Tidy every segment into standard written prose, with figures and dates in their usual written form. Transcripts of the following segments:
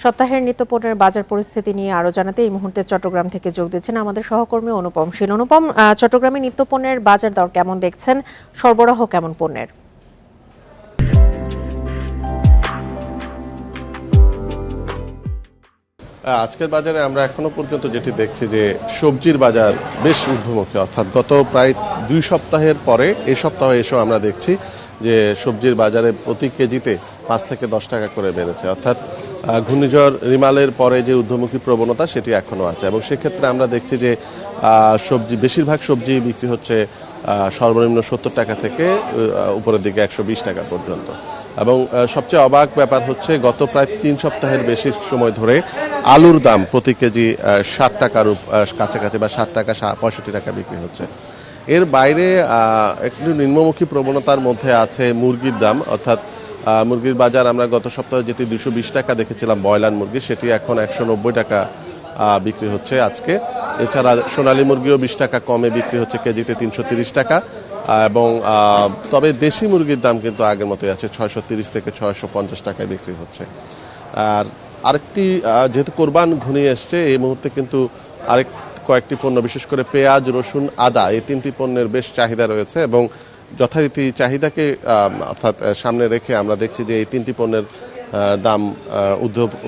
সপ্তাহের নিত্যপণ্যের বাজার পরিস্থিতি নিয়ে আরো জানাতে এই মুহূর্তে চট্টগ্রাম থেকে যোগ দিচ্ছেন আমাদের সহকর্মী অনুপম শীল। অনুপম, চট্টগ্রামে নিত্যপণ্যের বাজার দর কেমন দেখছেন, সরবরাহ কেমন পণ্যের? আজকের বাজারে আমরা এখনো পর্যন্ত যেটি দেখছি যে সবজির বাজার বেশ ঊর্ধ্বমুখী, অর্থাৎ গত প্রায় 2 সপ্তাহের পরে এই সপ্তাহে এসেও আমরা দেখছি যে সবজির বাজারে প্রতি কেজিতে 5 থেকে 10 টাকা করে বেড়েছে। অর্থাৎ ঘূর্ণিঝড় রিমালের পরে যে ঊর্ধ্বমুখী প্রবণতা সেটি এখনো আছে, এবং সেক্ষেত্রে আমরা দেখছি যে বেশিরভাগ সবজি বিক্রি হচ্ছে সর্বনিম্ন 70 টাকা থেকে উপরের দিকে 120 টাকা পর্যন্ত। এবং সবচেয়ে অবাক ব্যাপার হচ্ছে গত প্রায় 3 সপ্তাহের বেশি সময় ধরে আলুর দাম প্রতি কেজি 60 টাকার কাছাকাছি বা 60 টাকা 65 টাকা বিক্রি হচ্ছে। এর বাইরে একটু নিম্নমুখী প্রবণতার মধ্যে আছে মুরগির দাম, অর্থাৎ মুরগির বাজার আমরা গত সপ্তাহে যেটি 220 টাকা দেখেছিলাম ব্রয়লার মুরগি, সেটি এখন 190 টাকা বিক্রি হচ্ছে আজকে। এছাড়া সোনালী মুরগিও 20 টাকা কমে বিক্রি হচ্ছে কেজিতে 330 টাকা। এবং তবে দেশি মুরগির দাম কিন্তু আগের মতোই আছে, 630 থেকে 650 টাকায় বিক্রি হচ্ছে। আর আরেকটি, যেহেতু কোরবান ঘনিয়ে এসছে, এই মুহূর্তে কিন্তু কয়েকটি পণ্য, বিশেষ করে পেঁয়াজ, রসুন, আদা, এই 3টি পণ্যের বেশ চাহিদা রয়েছে, এবং যথারীতি চাহিদাকে অর্থাৎ সামনে রেখে আমরা দেখছি যে এই 3টি পণ্যের দাম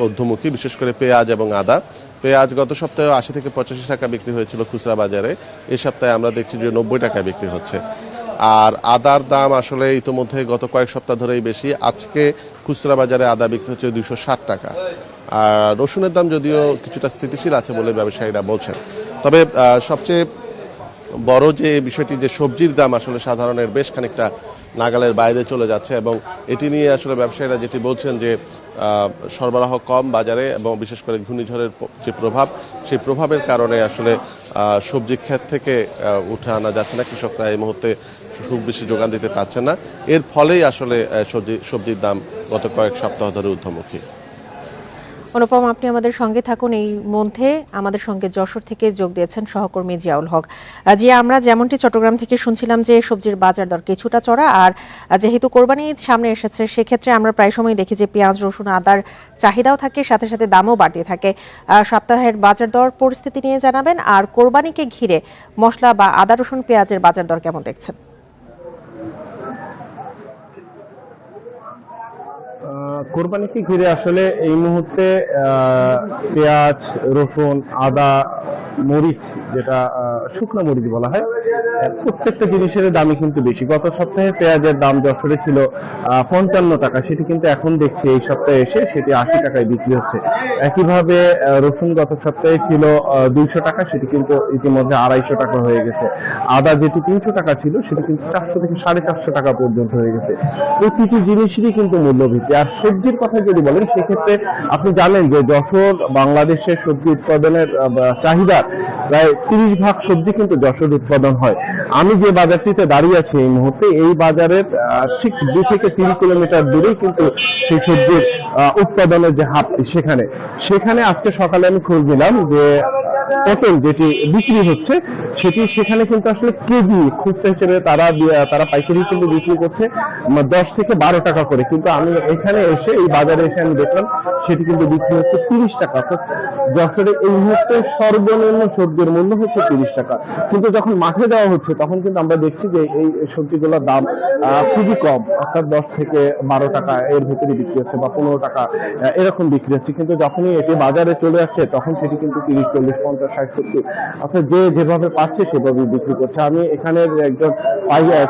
ঊর্ধ্বমুখী, বিশেষ করে পেঁয়াজ এবং আদা। পেঁয়াজ গত সপ্তাহে 80 থেকে 85 টাকা বিক্রি হয়েছিল খুচরা বাজারে, এই সপ্তাহে আমরা দেখছি যে 90 টাকা বিক্রি হচ্ছে। আর আদার দাম আসলে ইতোমধ্যে গত কয়েক সপ্তাহ ধরেই বেশি, আজকে খুচরা বাজারে আদা বিক্রি হচ্ছে 260 টাকা। আর রসুনের দাম যদিও কিছুটা স্থিতিশীল আছে বলে ব্যবসায়ীরা বলছেন। তবে সবচেয়ে বড় যে বিষয়টি, যে সবজির দাম আসলে সাধারণের বেশ খানিকটা নাগালের বাইরে চলে যাচ্ছে, এবং এটি নিয়ে আসলে ব্যবসায়ীরা যেটি বলছেন যে সরবরাহ কম বাজারে, এবং বিশেষ করে ঘূর্ণিঝড়ের যে প্রভাব, সেই প্রভাবের কারণে আসলে সবজি ক্ষেত থেকে উঠে আনা যাচ্ছে না, কৃষকরা এই মুহূর্তে খুব বেশি যোগান দিতে পারছেন না। এর ফলেই আসলে সবজির দাম গত কয়েক সপ্তাহ ধরে ঊর্ধ্বমুখী। অনুপম, আপনি আমাদের সঙ্গে থাকুন। এই মধ্যে আমাদের সঙ্গে যশোর থেকে যোগ দিয়েছেন সহকর্মী জিয়াউল হক। জিয়া, আমরা যেমনটি চট্টগ্রাম থেকে শুনছিলাম যে সবজির বাজার দর কিছুটা চড়া, আর যেহেতু কোরবানি ঈদ সামনে এসেছে, সেক্ষেত্রে আমরা প্রায় সময় দেখি যে পেঁয়াজ, রসুন, আদার চাহিদাও থাকে, সাথে সাথে দামও বাড়তে থাকে। সপ্তাহের বাজার দর পরিস্থিতি নিয়ে জানাবেন, আর কোরবানিকে ঘিরে মশলা বা আদা, রসুন, পেঁয়াজের বাজার দর কেমন দেখছেন? কোরবানিকে ঘিরে আসলে এই মুহূর্তে পেঁয়াজ, রসুন, আদা, মরিচ, যেটা শুকনো মরিচ বলা হয়, প্রত্যেকটা জিনিসের দামই কিন্তু বেশি। গত সপ্তাহে পেঁয়াজের দাম যশোরে ছিল 55 টাকা, সেটি কিন্তু এখন দেখছি এই সপ্তাহে এসে সেটি 80 টাকায় বিক্রি হচ্ছে। একইভাবে রসুন গত সপ্তাহে ছিল 200 টাকা, সেটি কিন্তু ইতিমধ্যে 250 টাকা হয়ে গেছে। আদা যেটি 300 টাকা ছিল, সেটি কিন্তু 400 থেকে 450 টাকা পর্যন্ত হয়ে গেছে। প্রতিটি জিনিসেরই কিন্তু মূল্যবৃদ্ধি। আর সবজির কথা যদি বলেন, সেক্ষেত্রে আপনি জানেন যে যশোর বাংলাদেশের সবজি উৎপাদনের চাহিদা প্রায় 30% সবজি কিন্তু যশোর উৎপাদন হয়। আমি যে বাজারটিতে দাঁড়িয়ে আছি এই মুহূর্তে, এই বাজারের ঠিক 2 থেকে 3 কিলোমিটার দূরেই কিন্তু সেই সবজির উৎপাদনের যে হাবটি, সেখানে আজকে সকালে আমি খোঁজ নিলাম যে পটল যেটি বিক্রি হচ্ছে, সেখানে কিন্তু আসলে কেজি খুচরা হিসেবে তারা পাইকারি কিন্তু বিক্রি করছে 10 থেকে 12 টাকা করে, কিন্তু আমি এখানে এসে, এই বাজারে এসে আমি দেখলাম সেটি কিন্তু বিক্রি হচ্ছে 30 টাকা। তো যশোরে এই মুহূর্তে সর্বনিম্ন সবজির মূল্য হচ্ছে 30 টাকা, কিন্তু যখন মাঠে দেওয়া হচ্ছে তখন কিন্তু আমরা দেখছি যে এই সবজিগুলোর দাম খুবই কম, অর্থাৎ 10 থেকে 12 টাকা এর ভিতরে বিক্রি হচ্ছে, বা 15 টাকা এরকম বিক্রি হচ্ছে। কিন্তু যখনই এটি বাজারে চলে আসছে তখন সেটি কিন্তু 30, 40, 50, 60, 70, অর্থাৎ যে যেভাবে পাচ্ছে সেভাবে বিক্রি করছে। আমি এখানের একজন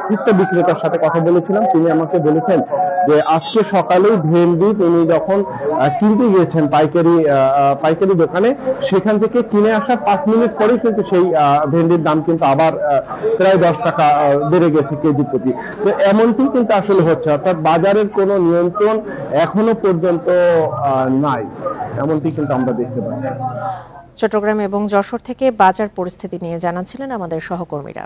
খুচরা বিক্রেতার সাথে কথা বলেছিলাম, তিনি আমাকে বলেছেন যে আজকে সকালেই ভেন্ডি তিনি যখন কিনতে গিয়েছেন পাইকারি দোকানে, সেখান থেকে কিনে আসার 5 মিনিট পরেই কিন্তু সেই ভেন্ডির দাম কিন্তু আবার প্রায় 10 টাকা বেড়ে গেছে কেজি প্রতি। তো এমনটি কিন্তু আসলে হচ্ছে, অর্থাৎ বাজারের কোনো নিয়ন্ত্রণ এখনো পর্যন্ত নাই, এমনটি কিন্তু আমরা দেখতে পাচ্ছি। চট্টগ্রাম এবং যশোর থেকে বাজার পরিস্থিতি নিয়ে জানাচ্ছিলেন আমাদের সহকর্মীরা।